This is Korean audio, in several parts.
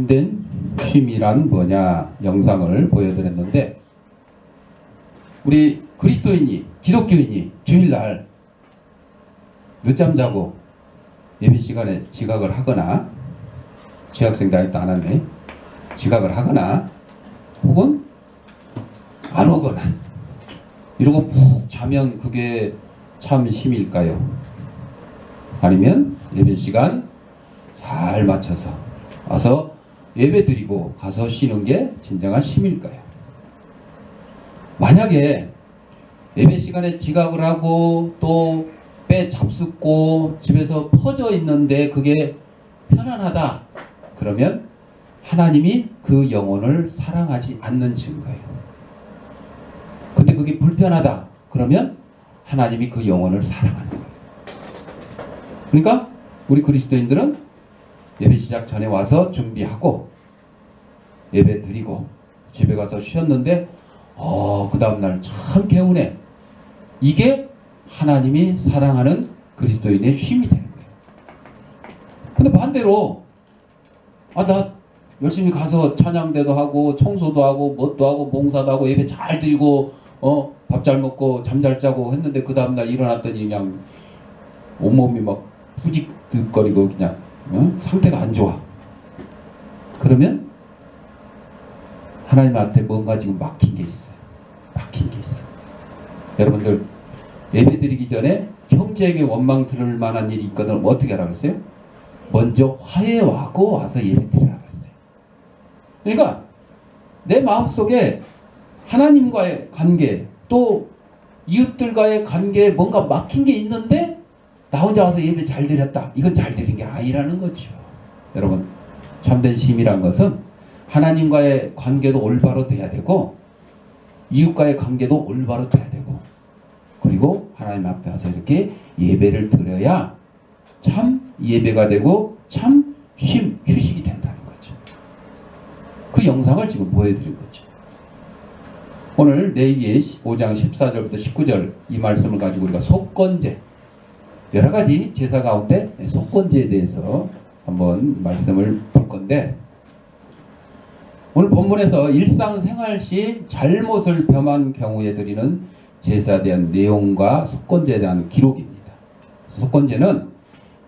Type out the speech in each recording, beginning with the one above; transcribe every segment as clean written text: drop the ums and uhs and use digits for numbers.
참된 쉼이란 뭐냐 영상을 보여드렸는데, 우리 그리스도인이, 기독교인이 주일날 늦잠 자고 예배 시간에 지각을 하거나, 지각생도 아직도 안 하네, 지각을 하거나 혹은 안 오거나 이러고 푹 자면 그게 참 쉼일까요? 아니면 예배 시간 잘 맞춰서 와서 예배 드리고 가서 쉬는 게 진정한 쉼일까요? 만약에 예배 시간에 지각을 하고 또 빼 잡숫고 집에서 퍼져 있는데 그게 편안하다, 그러면 하나님이 그 영혼을 사랑하지 않는 증거예요. 근데 그게 불편하다, 그러면 하나님이 그 영혼을 사랑하는 거예요. 그러니까 우리 그리스도인들은 예배 시작 전에 와서 준비하고 예배 드리고 집에 가서 쉬었는데 그 다음날 참 개운해. 이게 하나님이 사랑하는 그리스도인의 쉼이 되는 거예요. 근데 반대로 나 열심히 가서 찬양대도 하고 청소도 하고 뭣도 하고 봉사도 하고 예배 잘 드리고 밥 잘 먹고 잠 잘 자고 했는데 그 다음날 일어났더니 그냥 온몸이 막 푸직거리고 그냥 상태가 안 좋아. 그러면 하나님한테 뭔가 지금 막힌 게 있어요. 막힌 게 있어요. 여러분들 예배 드리기 전에 형제에게 원망 들을 만한 일이 있거든 어떻게 하라고 했어요? 먼저 화해하고 와서 예배 드리라고 했어요. 그러니까 내 마음속에 하나님과의 관계 또 이웃들과의 관계에 뭔가 막힌 게 있는데 나 혼자 와서 예배 잘 드렸다, 이건 잘 드린 게 아니라는 거죠. 여러분, 참된 쉼이란 것은 하나님과의 관계도 올바로 돼야 되고 이웃과의 관계도 올바로 돼야 되고, 그리고 하나님 앞에 와서 이렇게 예배를 드려야 참 예배가 되고 참 휴식이 된다는 거죠. 그 영상을 지금 보여드린 거죠. 오늘 레위기 5장 14절부터 19절 이 말씀을 가지고 우리가 속건제, 여러 가지 제사 가운데 속건제에 대해서 한번 말씀을 볼 건데, 오늘 본문에서 일상생활 시 잘못을 범한 경우에 드리는 제사에 대한 내용과 속건제에 대한 기록입니다. 속건제는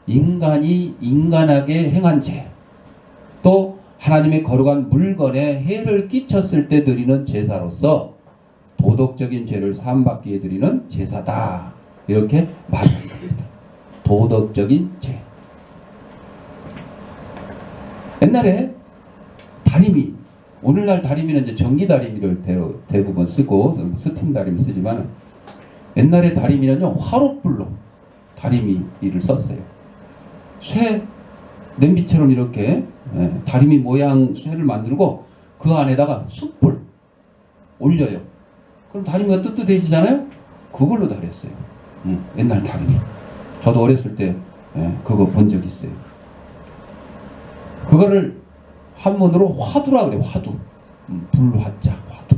인간이 인간에게 행한 죄, 또 하나님의 거룩한 물건에 해를 끼쳤을 때 드리는 제사로서 도덕적인 죄를 사함받기 위해 드리는 제사다, 이렇게 말하는 겁니다. 도덕적인 죄. 옛날에 다리미, 오늘날 다리미는 이제 전기 다리미를 대부분 쓰고 스팀 다리미 쓰지만, 옛날에 다리미는요 화롯불로 다리미를 썼어요. 쇠 냄비처럼 이렇게 다리미 모양 쇠를 만들고 그 안에다가 숯불 올려요. 그럼 다리미가 뜨뜻해지잖아요. 그걸로 다렸어요. 옛날 다리미. 저도 어렸을 때 그거 본 적 있어요. 그거를 한문으로 화두라 그래요. 화두. 불화자, 화두.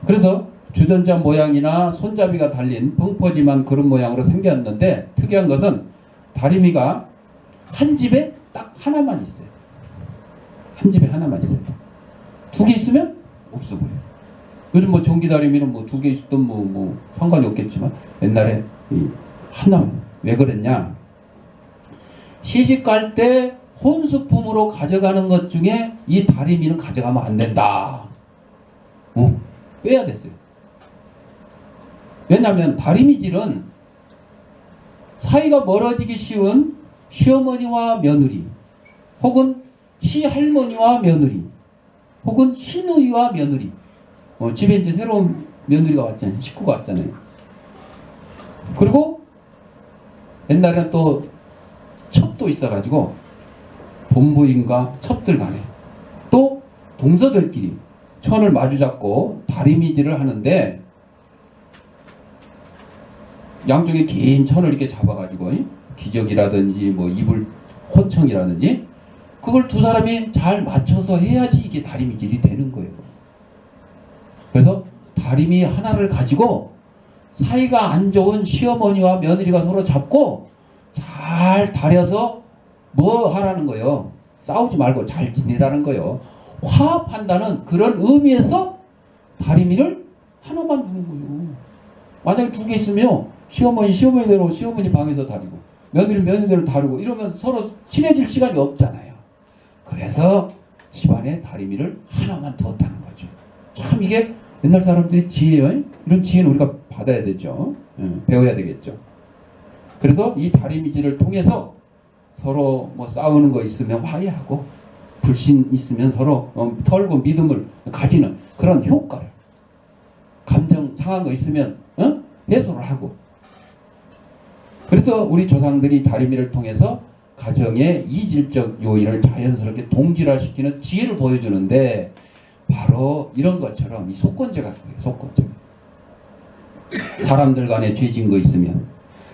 그래서 주전자 모양이나 손잡이가 달린 펑퍼짐한 그런 모양으로 생겼는데, 특이한 것은 다리미가 한 집에 딱 하나만 있어요. 한 집에 하나만 있어요. 두 개 있으면 없어 보여요. 요즘 뭐 전기 다리미는 뭐 두 개 있었던 뭐 상관이 없겠지만 옛날에 하나만. 왜 그랬냐? 시집 갈 때 혼수품으로 가져가는 것 중에 이 다리미는 가져가면 안 된다. 빼야 됐어요. 왜냐하면 다리미질은 사이가 멀어지기 쉬운 시어머니와 며느리, 혹은 시할머니와 며느리, 혹은 시누이와 며느리, 집에 이제 새로운 며느리가 왔잖아요. 식구가 왔잖아요. 그리고 옛날에는 또 첩도 있어가지고 본부인과 첩들 간에 또 동서들끼리 천을 마주잡고 다리미질을 하는데, 양쪽에 긴 천을 이렇게 잡아가지고 기적이라든지 뭐 이불 호청이라든지 그걸 두 사람이 잘 맞춰서 해야지 이게 다리미질이 되는 거예요. 그래서 다리미 하나를 가지고 사이가 안 좋은 시어머니와 며느리가 서로 잡고 잘 다려서 뭐 하라는 거예요? 싸우지 말고 잘 지내라는 거예요. 화합한다는 그런 의미에서 다리미를 하나만 두는 거예요. 만약에 두 개 있으면 시어머니대로 시어머니 방에서 다리고 며느리대로 다루고 이러면 서로 친해질 시간이 없잖아요. 그래서 집안에 다리미를 하나만 두었다는 거죠. 참 이게 옛날 사람들이 지혜예요. 이런 지혜는 우리가 받아야 되죠. 배워야 되겠죠. 그래서 이 다리미질을 통해서 서로 뭐 싸우는 거 있으면 화해하고 불신 있으면 서로 털고 믿음을 가지는 그런 효과를, 감정 상한 거 있으면 해소를 하고. 그래서 우리 조상들이 다리미를 통해서 가정의 이질적 요인을 자연스럽게 동질화시키는 지혜를 보여주는데, 바로 이런 것처럼 이 속건제 같은 거예요. 속건제. 사람들 간에 죄진 거 있으면,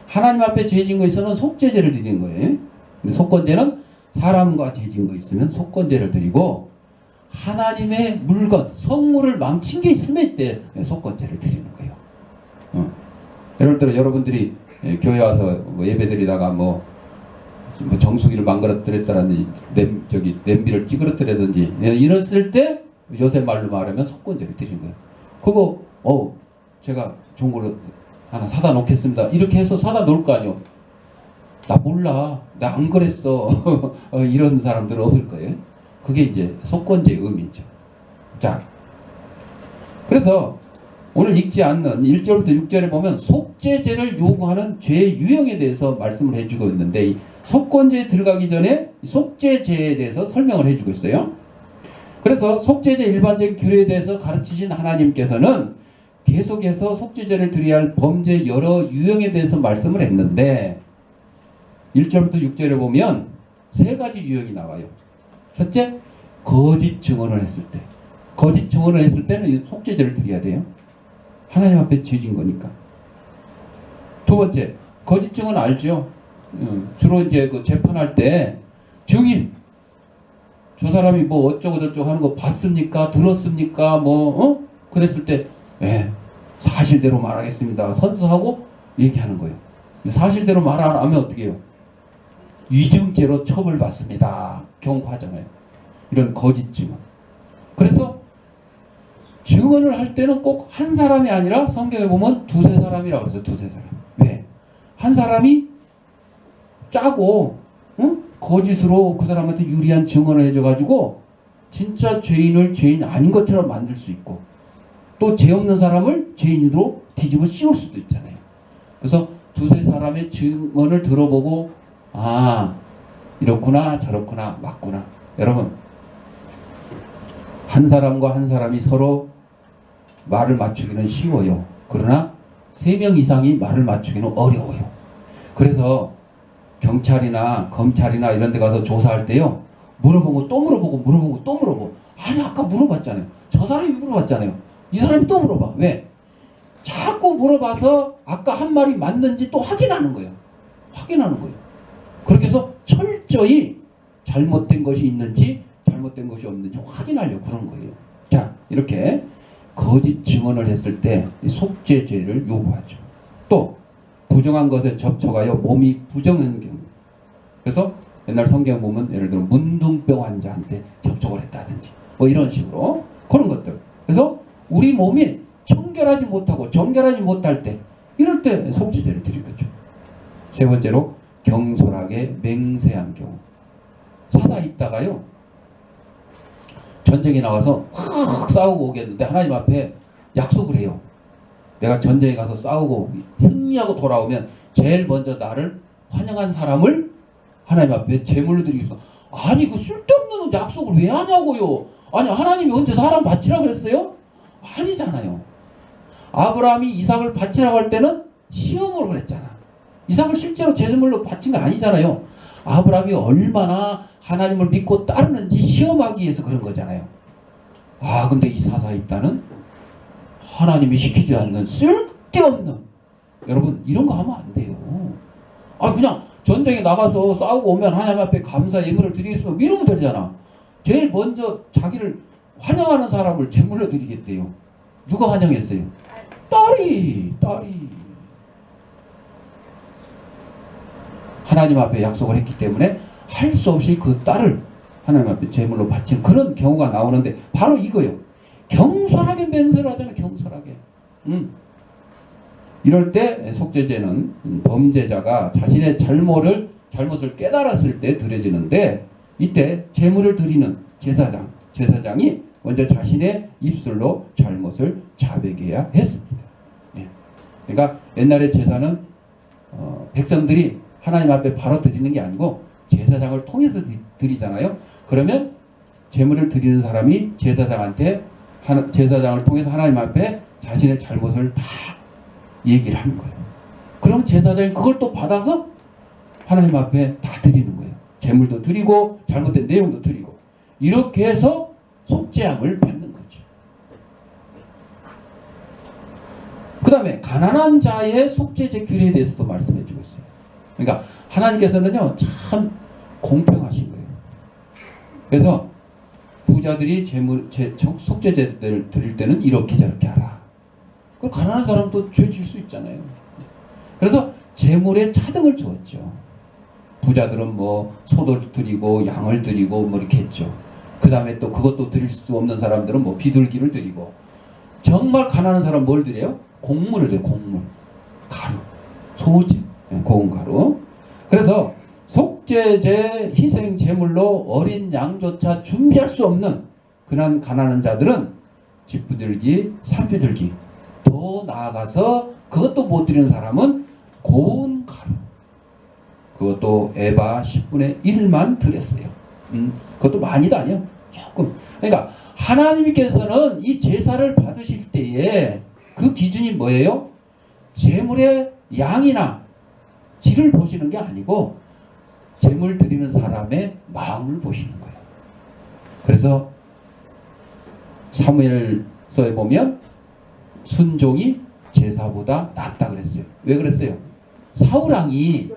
하나님 앞에 죄진 거 있으면 속죄제를 드리는 거예요. 근데 속건제는 사람과 죄진 거 있으면 속건제를 드리고, 하나님의 물건, 성물을 망친 게 있으면 이때 속건제를 드리는 거예요. 예를 들어 여러분들이 교회 와서 뭐 예배 드리다가 뭐 정수기를 망가뜨렸다든지 냄비를 찌그러뜨렸든지 이랬을 때 요새 말로 말하면 속건제를 드리는 거예요. 그거 제가 좋은 걸로 하나 사다 놓겠습니다. 이렇게 해서 사다 놓을 거 아니요. 나 몰라. 나 안 그랬어. 이런 사람들은 없을 거예요. 그게 이제 속건제의 의미죠. 자, 그래서 오늘 읽지 않는 1절부터 6절에 보면 속죄제를 요구하는 죄의 유형에 대해서 말씀을 해주고 있는데, 이 속건제에 들어가기 전에 속죄제에 대해서 설명을 해주고 있어요. 그래서 속죄제 일반적인 규례에 대해서 가르치신 하나님께서는 계속해서 속죄제를 드려야 할 범죄 여러 유형에 대해서 말씀을 했는데, 1절부터 6절에 보면 세 가지 유형이 나와요. 첫째, 거짓 증언을 했을 때. 거짓 증언을 했을 때는 속죄제를 드려야 돼요. 하나님 앞에 죄진 거니까. 두 번째, 거짓 증언 알죠? 주로 이제 그 재판할 때 증인, 저 사람이 뭐 어쩌고 저쩌고 하는 거 봤습니까? 들었습니까? 그랬을 때 사실대로 말하겠습니다. 선서하고 얘기하는 거예요. 사실대로 말 안 하면 어떻게 해요? 위증죄로 처벌받습니다. 경고하잖아요. 이런 거짓 증언. 그래서 증언을 할 때는 꼭 한 사람이 아니라 성경에 보면 두세 사람이라고 그래서 두세 사람. 왜? 한 사람이 짜고 거짓으로 그 사람한테 유리한 증언을 해줘가지고 진짜 죄인을 죄인 아닌 것처럼 만들 수 있고, 또 죄 없는 사람을 죄인으로 뒤집어 씌울 수도 있잖아요. 그래서 두세 사람의 증언을 들어보고 이렇구나 저렇구나 맞구나. 여러분, 한 사람과 한 사람이 서로 말을 맞추기는 쉬워요. 그러나 3명 이상이 말을 맞추기는 어려워요. 그래서 경찰이나 검찰이나 이런 데 가서 조사할 때요, 물어보고 또 물어보고 물어보고 또 물어보고. 아니 아까 물어봤잖아요. 저 사람이 물어봤잖아요. 이 사람이 또 물어봐. 왜? 자꾸 물어봐서 아까 한 말이 맞는지 또 확인하는 거예요. 확인하는 거예요. 그렇게 해서 철저히 잘못된 것이 있는지 잘못된 것이 없는지 확인하려고 그런 거예요. 자, 이렇게 거짓 증언을 했을 때 속죄죄를 요구하죠. 또 부정한 것에 접촉하여 몸이 부정한 경우. 그래서 옛날 성경 보면 예를 들어 문둥병 환자한테 접촉을 했다든지 뭐 이런 식으로 그런 것들. 그래서 우리 몸이 청결하지 못하고 정결하지 못할 때, 이럴 때 속죄죄를 드리겠죠. 세 번째로 경솔하게 맹세한 경우. 사사 있다가요 전쟁에 나가서 확 싸우고 오겠는데 하나님 앞에 약속을 해요. 내가 전쟁에 가서 싸우고 승리하고 돌아오면 제일 먼저 나를 환영한 사람을 하나님 앞에 제물로 드리겠습니다. 아니 그 쓸데없는 약속을 왜 하냐고요. 아니 하나님이 언제 사람 바치라고 그랬어요? 아니잖아요. 아브라함이 이삭을 바치라고 할 때는 시험으로 그랬잖아. 이삭을 실제로 제물로 바친 거 아니잖아요. 아브라함이 얼마나 하나님을 믿고 따르는지 시험하기 위해서 그런 거잖아요. 근데 이 사사입다는 하나님이 시키지 않는 쓸데없는, 여러분 이런 거 하면 안 돼요. 그냥 전쟁에 나가서 싸우고 오면 하나님 앞에 감사 예물을 드리겠으면 이러면 되잖아. 제일 먼저 자기를 환영하는 사람을 제물로 드리겠대요. 누가 환영했어요? 딸이. 하나님 앞에 약속을 했기 때문에 할 수 없이 그 딸을 하나님 앞에 제물로 바치는 그런 경우가 나오는데 바로 이거요. 경솔하게 맹세를 하잖아요. 경솔하게. 이럴 때 속죄제는 범죄자가 자신의 잘못을 깨달았을 때 드려지는데 이때 제물을 드리는 제사장이 먼저 자신의 입술로 잘못을 자백해야 했습니다. 예. 그러니까 옛날에 제사는 백성들이 하나님 앞에 바로 드리는 게 아니고 제사장을 통해서 드리잖아요. 그러면 제물을 드리는 사람이 제사장을 통해서 하나님 앞에 자신의 잘못을 다 얘기를 하는 거예요. 그러면 제사장이 그걸 또 받아서 하나님 앞에 다 드리는 거예요. 제물도 드리고 잘못된 내용도 드리고 이렇게 해서 속죄함을 받는 거죠. 그 다음에 가난한 자의 속죄제 규례에 대해서도 말씀해 주고 있어요. 그러니까 하나님께서는요 참 공평하신 거예요. 그래서 부자들이 속죄제를 드릴 때는 이렇게 저렇게 하라. 그 가난한 사람도 죄 질 수 있잖아요. 그래서 제물에 차등을 주었죠. 부자들은 뭐 소도 드리고 양을 드리고 뭐 이렇게 했죠. 그 다음에 또 그것도 드릴 수 없는 사람들은 뭐 비둘기를 드리고 정말 가난한 사람 뭘 드려요? 곡물을 드려요. 곡물. 가루. 소지. 고운 가루. 그래서 속죄제 희생 제물로 어린 양조차 준비할 수 없는 그런 가난한 자들은 집부들기, 산비둘기 더 나아가서 그것도 못 드리는 사람은 고운 가루 그것도 에바 10분의 1만 드렸어요. 그것도 많이도 아니에요. 조금. 그러니까 하나님께서는 이 제사를 받으실 때에 그 기준이 뭐예요? 제물의 양이나 질을 보시는 게 아니고 제물 드리는 사람의 마음을 보시는 거예요. 그래서 사무엘서에 보면 순종이 제사보다 낫다 그랬어요. 왜 그랬어요? 사울왕이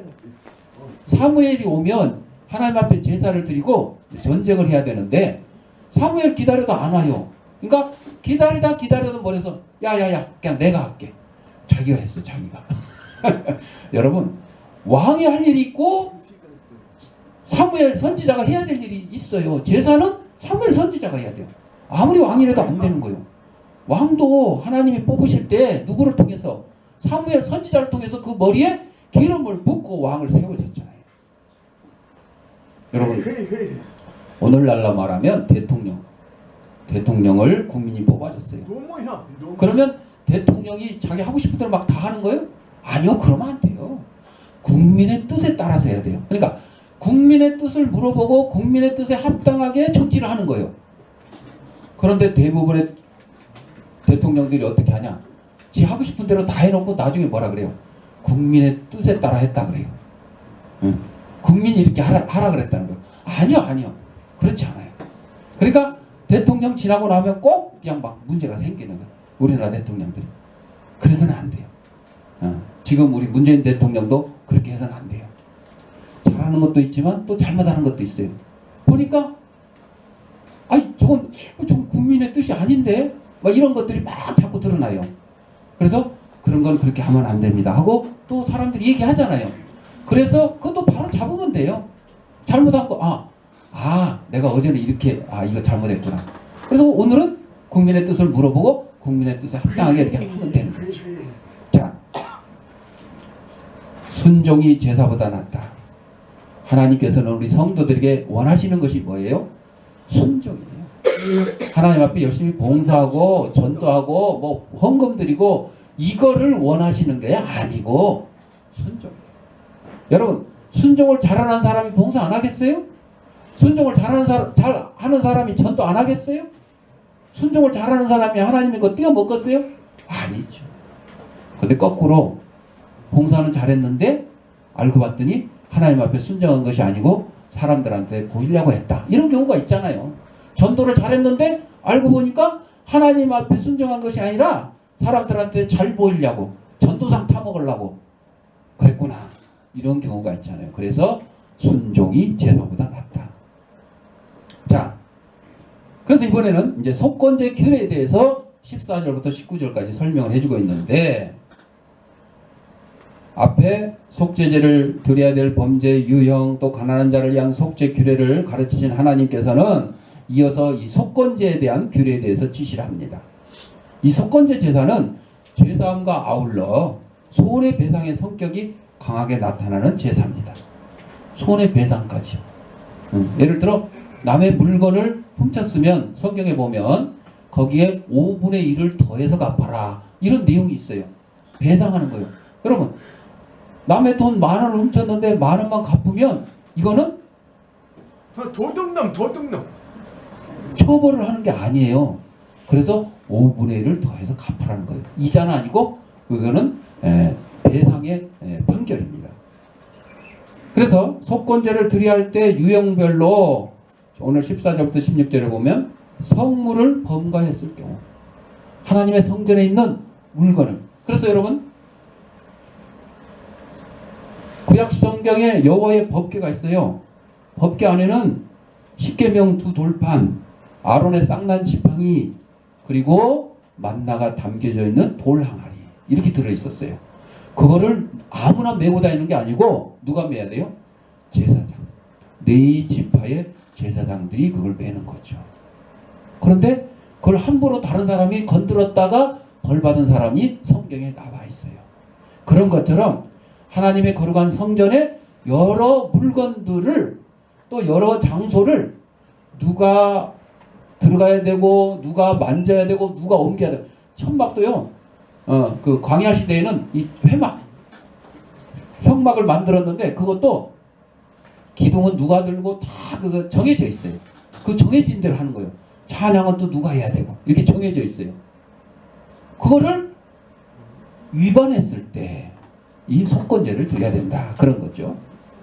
사무엘이 오면 하나님 앞에 제사를 드리고 전쟁을 해야 되는데 사무엘 기다려도 안 와요. 그러니까 기다려도 뭐래서 야야야 그냥 내가 할게. 자기가 했어 자기가. 여러분 왕이 할 일이 있고 사무엘 선지자가 해야 될 일이 있어요. 제사는 사무엘 선지자가 해야 돼요. 아무리 왕이라도 안 되는 거예요. 왕도 하나님이 뽑으실 때 누구를 통해서 사무엘 선지자를 통해서 그 머리에 기름을 붓고 왕을 세워줬잖아요. 여러분 오늘날로 말하면 대통령을 국민이 뽑아줬어요. 그러면 대통령이 자기 하고 싶은 대로 막 다 하는 거예요? 아니요. 그러면 안 돼요. 국민의 뜻에 따라서 해야 돼요. 그러니까 국민의 뜻을 물어보고 국민의 뜻에 합당하게 정치를 하는 거예요. 그런데 대부분의 대통령들이 어떻게 하냐? 지 하고 싶은 대로 다 해놓고 나중에 뭐라 그래요? 국민의 뜻에 따라 했다 그래요. 응. 국민이 이렇게 하라 그랬다는 거예요. 아니요. 그렇지 않아요. 그러니까 대통령 지나고 나면 꼭 그냥 막 문제가 생기는 거예요. 우리나라 대통령들이. 그래서는 안 돼요. 지금 우리 문재인 대통령도 그렇게 해서는 안 돼요. 잘하는 것도 있지만 또 잘못하는 것도 있어요. 보니까 저건 국민의 뜻이 아닌데 막 이런 것들이 막 자꾸 드러나요. 그래서 그런 건 그렇게 하면 안 됩니다 하고 또 사람들이 얘기하잖아요. 그래서 그것도 바로 잡으면 돼요. 잘못한 거 내가 어제는 이렇게 이거 잘못했구나. 그래서 오늘은 국민의 뜻을 물어보고 국민의 뜻에 합당하게 이렇게 하면 되는 거죠. 자, 순종이 제사보다 낫다. 하나님께서는 우리 성도들에게 원하시는 것이 뭐예요? 순종이에요. 하나님 앞에 열심히 봉사하고 전도하고 뭐 헌금 드리고 이거를 원하시는 게 아니고 순종이에요. 여러분 순종을 잘하는 사람이 봉사 안 하겠어요? 순종을 잘하는 사람이 전도 안 하겠어요? 순종을 잘하는 사람이 하나님의 거 띄어먹겠어요? 아니죠. 근데 거꾸로 봉사는 잘했는데 알고 봤더니 하나님 앞에 순종한 것이 아니고 사람들한테 보이려고 했다. 이런 경우가 있잖아요. 전도를 잘했는데 알고 보니까 하나님 앞에 순종한 것이 아니라 사람들한테 잘 보이려고 전도상 타먹으려고 그랬구나. 이런 경우가 있잖아요. 그래서 순종이 제사보다 낫다. 자, 그래서 이번에는 이제 속건제 규례에 대해서 14절부터 19절까지 설명을 해주고 있는데 앞에 속죄제를 드려야 될 범죄 유형 또 가난한 자를 위한 속죄 규례를 가르치신 하나님께서는 이어서 이 속건제에 대한 규례에 대해서 지시를 합니다. 이 속건제 제사는 죄사함과 아울러 손해배상의 성격이 강하게 나타나는 제사입니다. 손해배상까지. 예를 들어 남의 물건을 훔쳤으면 성경에 보면 거기에 5분의 1을 더해서 갚아라 이런 내용이 있어요. 배상하는 거예요. 여러분 남의 돈 10,000원을 훔쳤는데 10,000원만 갚으면 이거는 도둑놈 처벌을 하는 게 아니에요. 그래서 5분의 1을 더해서 갚으라는 거예요. 이자는 아니고 그거는 배상의 판결입니다. 그래서 속건제를 드려야 할 때 유형별로 오늘 14절부터 16절에 보면 성물을 범가했을 경우 하나님의 성전에 있는 물건을 그래서 여러분 구약 성경에 여호와의 법궤가 있어요. 법궤 안에는 십계명 2돌판 아론의 쌍난 지팡이 그리고 만나가 담겨져 있는 돌 항아리 이렇게 들어있었어요. 그거를 아무나 메고 다니는 게 아니고 누가 메야 돼요? 제사장. 네 지파의 제사장들이 그걸 메는 거죠. 그런데 그걸 함부로 다른 사람이 건드렸다가 벌받은 사람이 성경에 나와 있어요. 그런 것처럼 하나님의 거룩한 성전에 여러 물건들을 또 여러 장소를 누가 들어가야 되고 누가 만져야 되고 누가 옮겨야 되고 천막도요. 그 광야 시대에는 이 회막 성막을 만들었는데 그것도 기둥은 누가 들고 다 그거 정해져 있어요. 그 정해진 대로 하는 거예요. 찬양은 또 누가 해야 되고 이렇게 정해져 있어요. 그거를 위반했을 때 이 속건제를 드려야 된다 그런 거죠.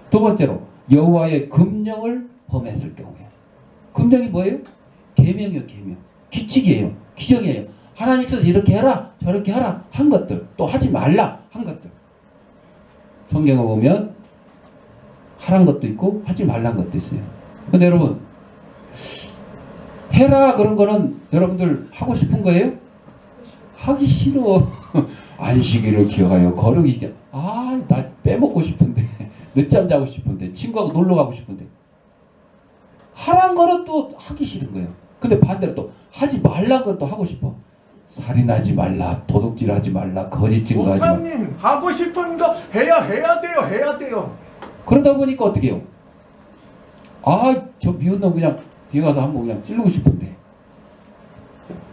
두 번째로 여호와의 금령을 범했을 경우에 금령이 뭐예요? 계명이요, 계명. 규칙이에요, 규정이에요. 하나님께서 이렇게 해라 저렇게 하라 한 것들 또 하지 말라 한 것들 성경을 보면 하란 것도 있고 하지 말란 것도 있어요. 근데 여러분 해라 그런 거는 여러분들 하고 싶은 거예요? 하기 싫어. 안식일을 기억하여 거룩히 나 빼먹고 싶은데 늦잠 자고 싶은데 친구하고 놀러 가고 싶은데 하란 거는 또 하기 싫은 거예요. 근데 반대로 또 하지 말란 건 또 하고 싶어. 살인하지 말라, 도둑질하지 말라, 거짓 증거하지 말라. 목사님 하고 싶은 거 해야 돼요. 그러다 보니까 어떻게 해요? 저 미운 놈 그냥 뒤에 가서 한번 그냥 찌르고 싶은데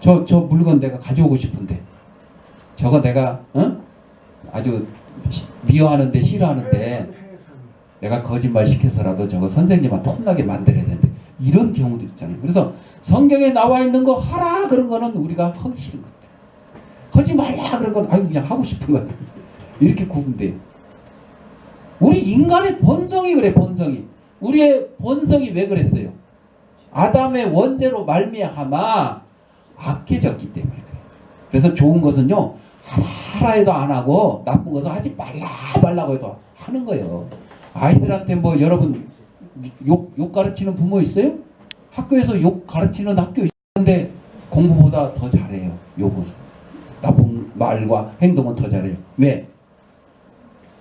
저 물건 내가 가져오고 싶은데 저거 내가 아주 미워하는데 싫어하는데 내가 거짓말 시켜서라도 저거 선생님한테 혼나게 만들어야 되는데 이런 경우도 있잖아요. 그래서 성경에 나와 있는 거 하라 그런 거는 우리가 하기 싫은 것들 하지 말라 그런 건 그냥 하고 싶은 것들 이렇게 구분돼요. 우리 인간의 본성이 그래. 본성이 우리의 본성이 왜 그랬어요? 아담의 원죄로 말미암아 악해졌기 때문에 그래요. 그래서 좋은 것은요 하라 해도 안 하고 나쁜 것은 하지 말라고 해도 하는 거예요. 아이들한테 뭐 여러분 욕 가르치는 부모 있어요? 학교에서 욕 가르치는 학교 있는데 공부보다 더 잘해요. 욕은 나쁜 말과 행동은 더 잘해요. 왜?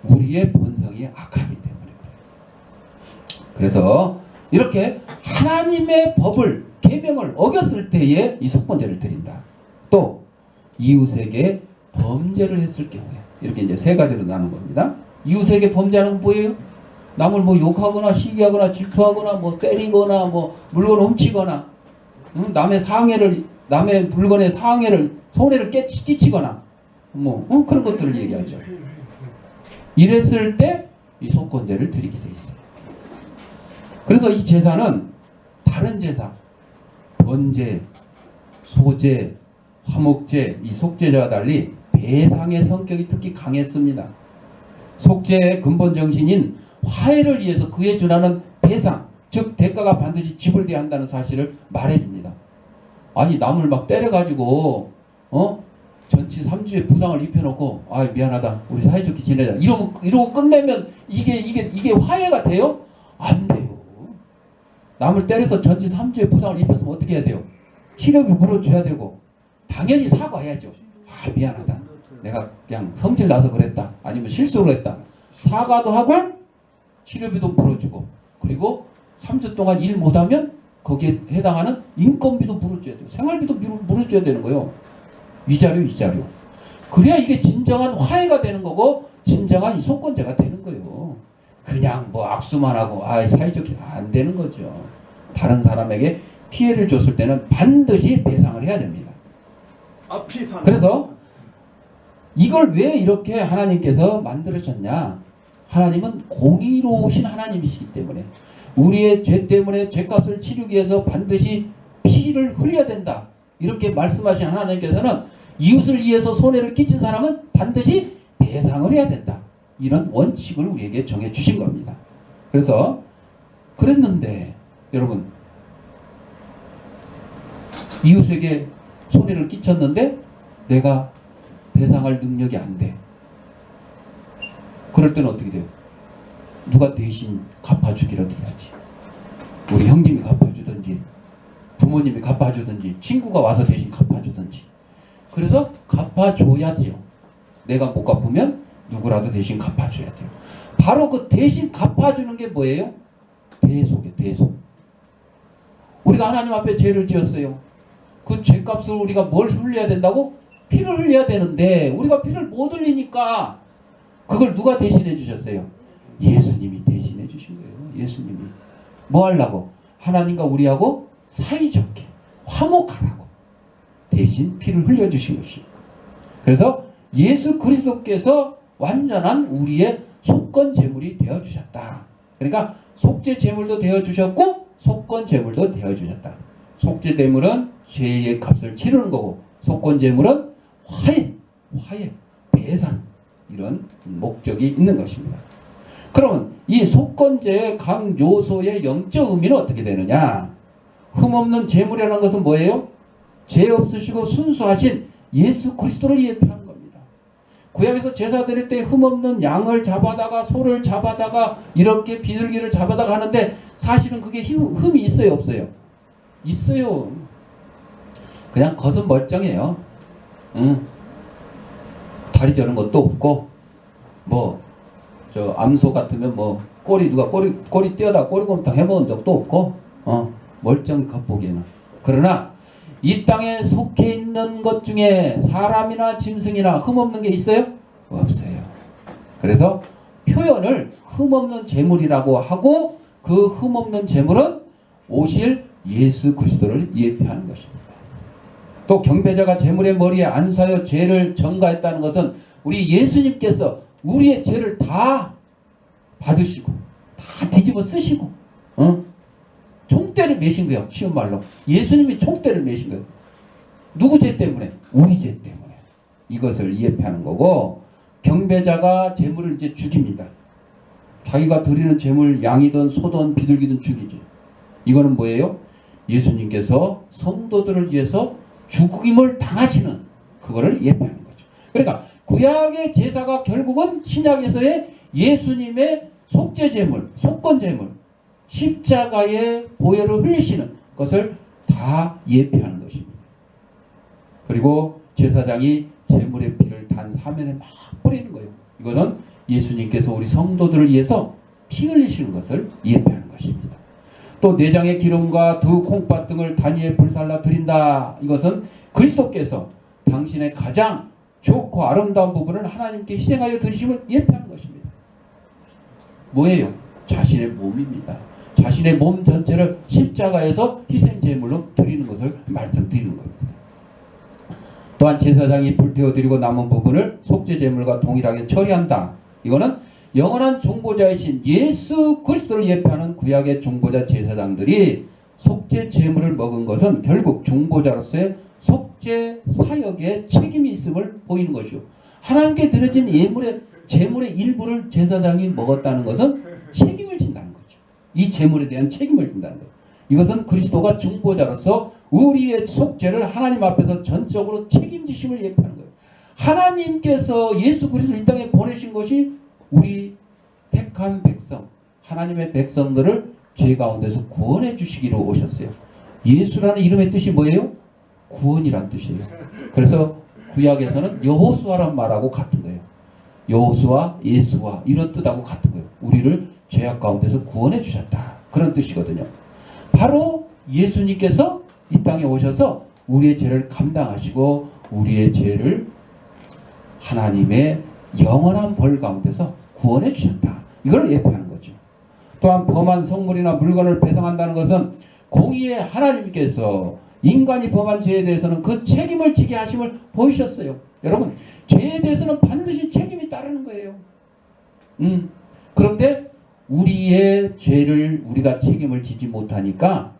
우리의 본성이 악하기 때문에 그래요. 그래서 이렇게 하나님의 법을 계명을 어겼을 때에 이 속건제를 드린다. 또 이웃에게 범죄를 했을 경우에 이렇게 이제 세 가지로 나눈 겁니다. 이웃에게 범죄하는 건 뭐예요? 남을 뭐 욕하거나 시기하거나 질투하거나 뭐 때리거나 뭐 물건을 훔치거나 남의 물건에 손해를 끼치거나 뭐 그런 것들을 얘기하죠. 이랬을 때 이 속건제를 드리게 돼 있어요. 그래서 이 제사는 다른 제사, 번제, 소제, 화목제, 이 속제제와 달리 배상의 성격이 특히 강했습니다. 속죄의 근본 정신인 화해를 위해서 그에 준하는 배상, 즉 대가가 반드시 지불돼야 한다는 사실을 말해줍니다. 아니 남을 막 때려가지고 전치 3주의 부상을 입혀놓고 미안하다 우리 사이좋게 지내자 이러고 끝내면 이게 화해가 돼요? 안 돼요. 남을 때려서 전치 3주의 부상을 입혔으면 어떻게 해야 돼요? 치료비 물어줘야 되고 당연히 사과해야죠. 미안하다. 내가 그냥 성질 나서 그랬다. 아니면 실수를 했다. 사과도 하고 치료비도 물어주고 그리고 3주 동안 일 못하면 거기에 해당하는 인건비도 물어줘야 돼요. 생활비도 물어줘야 되는 거예요. 위자료. 그래야 이게 진정한 화해가 되는 거고 진정한 이 속건제가 되는 거예요. 그냥 뭐 악수만 하고 사이좋게 안 되는 거죠. 다른 사람에게 피해를 줬을 때는 반드시 배상을 해야 됩니다. 그래서 이걸 왜 이렇게 하나님께서 만들으셨냐? 하나님은 공의로우신 하나님이시기 때문에 우리의 죄 때문에 죄값을 치르기 위해서 반드시 피를 흘려야 된다. 이렇게 말씀하신 하나님께서는 이웃을 위해서 손해를 끼친 사람은 반드시 배상을 해야 된다. 이런 원칙을 우리에게 정해주신 겁니다. 그래서 그랬는데 여러분 이웃에게 손해를 끼쳤는데 내가 배상할 능력이 안 돼. 그럴 때는 어떻게 돼요? 누가 대신 갚아주기라도 해야지. 우리 형님이 갚아주든지 부모님이 갚아주든지 친구가 와서 대신 갚아주든지. 그래서 갚아줘야지요. 내가 못 갚으면 누구라도 대신 갚아줘야 돼요. 바로 그 대신 갚아주는 게 뭐예요? 대속이에요. 대속. 우리가 하나님 앞에 죄를 지었어요. 그 죄값을 우리가 뭘 흘려야 된다고? 피를 흘려야 되는데 우리가 피를 못 흘리니까 그걸 누가 대신해 주셨어요? 예수님이 대신해 주신 거예요. 예수님이. 뭐 하려고? 하나님과 우리하고 사이좋게 화목하라고 대신 피를 흘려주신 것이에요. 그래서 예수 그리스도께서 완전한 우리의 속건 제물이 되어주셨다. 그러니까 속죄 제물도 되어주셨고 속건 제물도 되어주셨다. 속죄 제물은 죄의 값을 치르는 거고 속건 제물은 화해, 배상 이런 목적이 있는 것입니다. 그러면 이 속건제의 각 요소의 영적 의미는 어떻게 되느냐? 흠없는 제물이라는 것은 뭐예요? 죄 없으시고 순수하신 예수 그리스도를 예표하는 겁니다. 구약에서 제사 드릴 때 흠없는 양을 잡아다가 소를 잡아다가 이렇게 비둘기를 잡아다가 하는데 사실은 그게 흠이 있어요, 없어요? 있어요. 그냥 겉은 멀쩡해요. 다리 저는 것도 없고 암소 같으면 꼬리 누가 꼬리 떼어다 꼬리곰탕 해먹은 적도 없고 멀쩡히 겉보기에는. 그러나 이 땅에 속해 있는 것 중에 사람이나 짐승이나 흠없는 게 있어요? 없어요. 그래서 표현을 흠없는 제물이라고 하고 그 흠없는 제물은 오실 예수 그리스도를 예표하는 것입니다. 또 경배자가 제물의 머리에 안수하여 죄를 전가했다는 것은 우리 예수님께서 우리의 죄를 다 받으시고 다 뒤집어 쓰시고 총대를 매신 거예요. 쉬운 말로 예수님이 총대를 매신 거예요. 누구 죄 때문에? 우리 죄 때문에. 이것을 예표하는 거고 경배자가 제물을 이제 죽입니다. 자기가 드리는 제물 양이든 소든 비둘기든 죽이지. 이거는 뭐예요? 예수님께서 성도들을 위해서 죽임을 당하시는 그거를 예표하는 거죠. 그러니까 구약의 제사가 결국은 신약에서의 예수님의 속죄 제물, 속건 제물, 십자가의 보혈을 흘리시는 것을 다 예표하는 것입니다. 그리고 제사장이 제물의 피를 단 사면에 막 뿌리는 거예요. 이거는 예수님께서 우리 성도들을 위해서 피 흘리시는 것을 예표하는 것입니다. 또 내장의 기름과 두 콩팥 등을 단위에 불살라 드린다. 이것은 그리스도께서 당신의 가장 좋고 아름다운 부분을 하나님께 희생하여 드리심을 예표하는 것입니다. 뭐예요? 자신의 몸입니다. 자신의 몸 전체를 십자가에서 희생제물로 드리는 것을 말씀드리는 겁니다. 또한 제사장이 불태워드리고 남은 부분을 속죄제물과 동일하게 처리한다. 이거는 영원한 중보자이신 예수 그리스도를 예표하는 구약의 중보자 제사장들이 속죄 제물을 먹은 것은 결국 중보자로서의 속죄 사역에 책임이 있음을 보이는 것이요. 하나님께 드려진 제물의 일부를 제사장이 먹었다는 것은 책임을 진다는 거죠. 이 제물에 대한 책임을 진다는 거예요. 이것은 그리스도가 중보자로서 우리의 속죄를 하나님 앞에서 전적으로 책임지심을 예표하는 거예요. 하나님께서 예수 그리스도를 이 땅에 보내신 것이 우리 택한 백성, 하나님의 백성들을 죄 가운데서 구원해 주시기로 오셨어요. 예수라는 이름의 뜻이 뭐예요? 구원이란 뜻이에요. 그래서 구약에서는 여호수아란 말하고 같은 거예요. 여호수아, 예수와 이런 뜻하고 같은 거예요. 우리를 죄악 가운데서 구원해 주셨다. 그런 뜻이거든요. 바로 예수님께서 이 땅에 오셔서 우리의 죄를 감당하시고 우리의 죄를 하나님의 영원한 벌 가운데서 구원해 주셨다. 이걸 예표하는 거죠. 또한 범한 성물이나 물건을 배상한다는 것은 공의의 하나님께서 인간이 범한 죄에 대해서는 그 책임을 지게 하심을 보이셨어요. 여러분, 죄에 대해서는 반드시 책임이 따르는 거예요. 그런데 우리의 죄를 우리가 책임을 지지 못하니까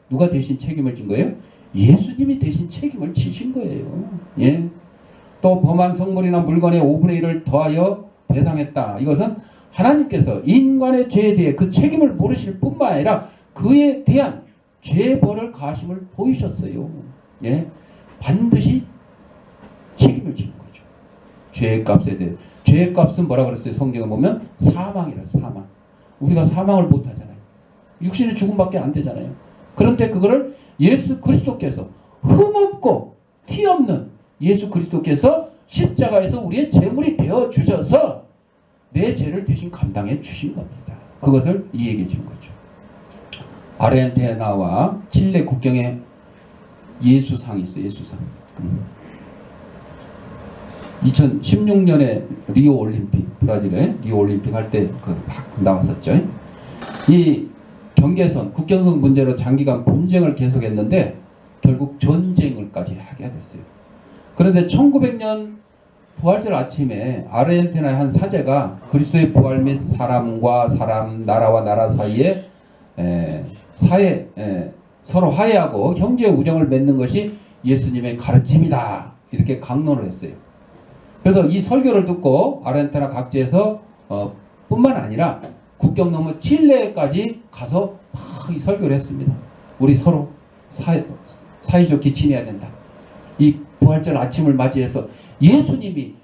누가 대신 책임을 진 거예요? 예수님이 대신 책임을 지신 거예요. 예. 또 범한 성물이나 물건의 5분의 1을 더하여 배상했다. 이것은 하나님께서 인간의 죄에 대해 그 책임을 물으실 뿐만 아니라 그에 대한 죄벌을 가하심을 보이셨어요. 예. 반드시 책임을 지는 거죠. 죄의 값에 대해. 죄의 값은 뭐라 그랬어요? 성경에 보면 사망이라 사망. 우리가 사망을 못 하잖아요. 육신의 죽음밖에 안 되잖아요. 그런데 그거를 예수 그리스도께서 흠없고 티 없는 예수 그리스도께서 십자가에서 우리의 제물이 되어 주셔서 내 죄를 대신 감당해 주신 겁니다. 그것을 이해해 주는 거죠. 아르헨티나와 칠레 국경에 예수상이 있어요. 예수상. 2016년에 리오 올림픽, 브라질에 리오 올림픽 할 때 막 나왔었죠. 이 경계선, 국경선 문제로 장기간 분쟁을 계속했는데 결국 전쟁을까지 하게 됐어요. 그런데 1900년 부활절 아침에 아르헨티나의 한 사제가 그리스도의 부활 및 사람과 사람, 나라와 나라 사이에 서로 화해하고 형제의 우정을 맺는 것이 예수님의 가르침이다. 이렇게 강론을 했어요. 그래서 이 설교를 듣고 아르헨티나 각지에서 뿐만 아니라 국경 넘어 칠레까지 가서 막 이 설교를 했습니다. 우리 서로 사이좋게 지내야 된다. 이 부활절 아침을 맞이해서 예수님이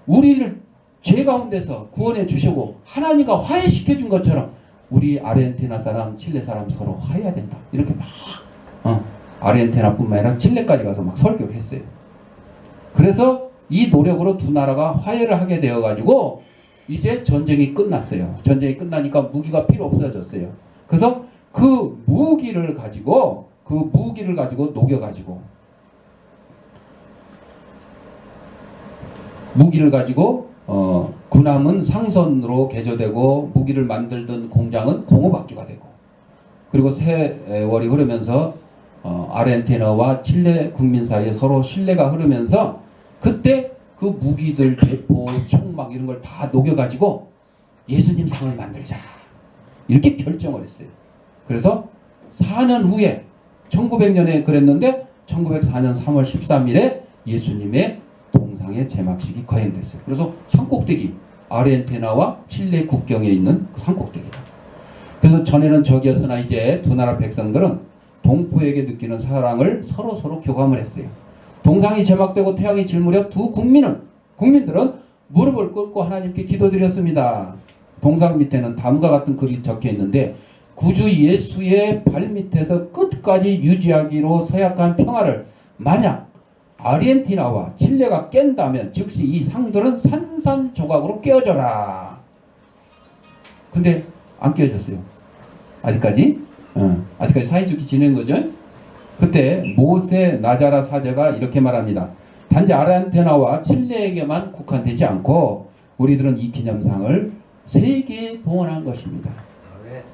우리를 죄 가운데서 구원해 주시고 하나님과 화해시켜 준 것처럼 우리 아르헨티나 사람, 칠레 사람 서로 화해해야 된다. 이렇게 막 아르헨티나뿐만 아니라 칠레까지 가서 막 설교를 했어요. 그래서 이 노력으로 두 나라가 화해를 하게 되어가지고 이제 전쟁이 끝났어요. 전쟁이 끝나니까 무기가 필요 없어졌어요. 그래서 그 무기를 가지고 녹여가지고 군함은 상선으로 개조되고 무기를 만들던 공장은 공업학교가 되고 그리고 세월이 흐르면서 아르헨티나와 칠레 국민 사이에 서로 신뢰가 흐르면서 그때 그 무기들, 대포, 총 막 이런 걸 다 녹여가지고 예수님 상을 만들자. 이렇게 결정을 했어요. 그래서 4년 후에 1900년에 그랬는데 1904년 3월 13일에 예수님의 동상의 제막식이 거행됐어요. 그래서 산꼭대기, 아르헨티나와 칠레 국경에 있는 그 산꼭대기다. 그래서 전에는 적이었으나 이제 두 나라 백성들은 동포에게 느끼는 사랑을 서로 교감을 했어요. 동상이 제막되고 태양이 질 무렵 두 국민들은 무릎을 꿇고 하나님께 기도드렸습니다. 동상 밑에는 다음과 같은 글이 적혀 있는데 구주 예수의 발밑에서 끝까지 유지하기로 서약한 평화를 만약 아르헨티나와 칠레가 깬다면 즉시 이 상들은 산산조각으로 깨어져라. 근데 안 깨어졌어요. 아직까지 사이좋게 지낸 거죠. 그때 모세 나자라 사제가 이렇게 말합니다. 단지 아르헨티나와 칠레에게만 국한되지 않고 우리들은 이 기념상을 세계에 봉헌한 것입니다.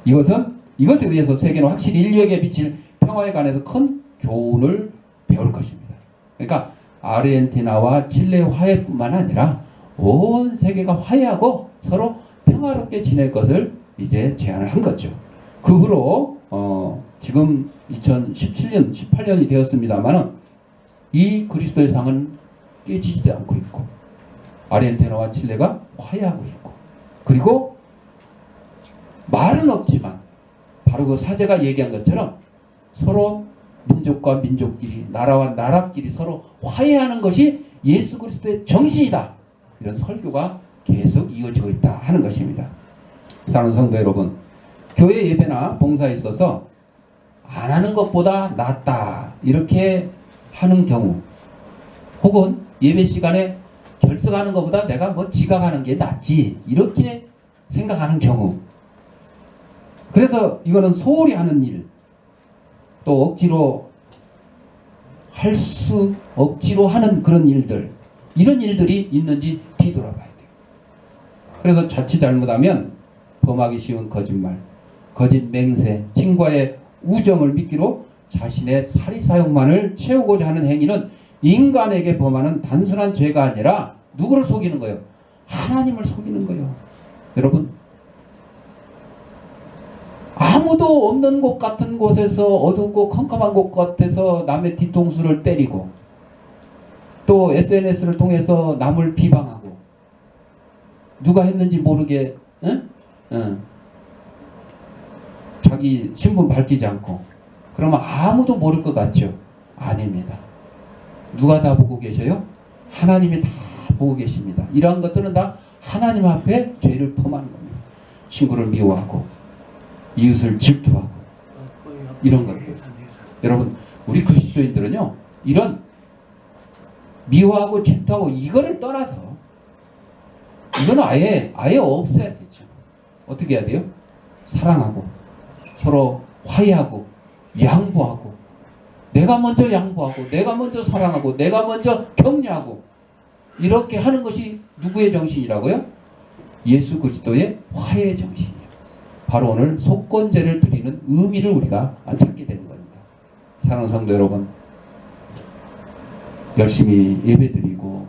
이것에 의해서 세계는 확실히 인류에게 비칠 평화에 관해서 큰 교훈을 배울 것입니다. 그러니까 아르헨티나와 칠레 화해뿐만 아니라 온 세계가 화해하고 서로 평화롭게 지낼 것을 이제 제안을 한 거죠. 그 후로 지금 2017년, 18년이 되었습니다만 이 그리스도의 상은 깨지지도 않고 있고 아르헨티나와 칠레가 화해하고 있고 그리고 말은 없지만 바로 그 사제가 얘기한 것처럼 서로 민족과 민족끼리 나라와 나라끼리 서로 화해하는 것이 예수 그리스도의 정신이다. 이런 설교가 계속 이어지고 있다 하는 것입니다. 사랑하는 성도 여러분, 교회 예배나 봉사에 있어서 안 하는 것보다 낫다 이렇게 하는 경우 혹은 예배 시간에 결석하는 것보다 내가 뭐 지각하는 게 낫지 이렇게 생각하는 경우. 그래서 이거는 소홀히 하는 일, 또 억지로 하는 그런 일들, 이런 일들이 있는지 뒤돌아봐야 돼요. 그래서 자칫 잘못하면 범하기 쉬운 거짓말, 거짓 맹세, 친구와의 우정을 미끼로 자신의 사리사욕만을 채우고자 하는 행위는 인간에게 범하는 단순한 죄가 아니라 누구를 속이는 거예요? 하나님을 속이는 거예요. 여러분, 아무도 없는 곳 같은 곳에서, 어둡고 컴컴한 곳 같아서 남의 뒤통수를 때리고, 또 SNS를 통해서 남을 비방하고, 누가 했는지 모르게 자기 신분 밝히지 않고, 그러면 아무도 모를 것 같죠? 아닙니다. 누가 다 보고 계셔요? 하나님이 다 보고 계십니다. 이러한 것들은 다 하나님 앞에 죄를 범하는 겁니다. 친구를 미워하고, 이웃을 질투하고, 이런 것들. 여러분, 우리 그리스도인들은요, 이런 미워하고 질투하고 이거를 떠나서, 이거는 아예 없애야 되죠. 어떻게 해야 돼요? 사랑하고, 서로 화해하고, 양보하고, 내가 먼저 양보하고, 내가 먼저 사랑하고, 내가 먼저 격려하고, 이렇게 하는 것이 누구의 정신이라고요? 예수 그리스도의 화해의 정신이에요. 바로 오늘 속건제를 드리는 의미를 우리가 찾게 되는 겁니다. 사랑하는 성도 여러분, 열심히 예배드리고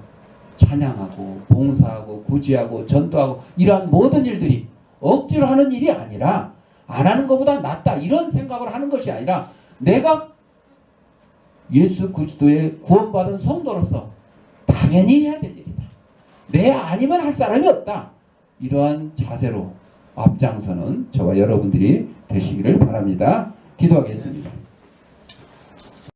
찬양하고 봉사하고 구제하고 전도하고 이러한 모든 일들이 억지로 하는 일이 아니라, 안 하는 것보다 낫다 이런 생각을 하는 것이 아니라, 내가 예수 그리스도의 구원받은 성도로서 당연히 해야 될 일이다. 내 아니면 할 사람이 없다. 이러한 자세로 앞장서는 저와 여러분들이 되시기를 바랍니다. 기도하겠습니다.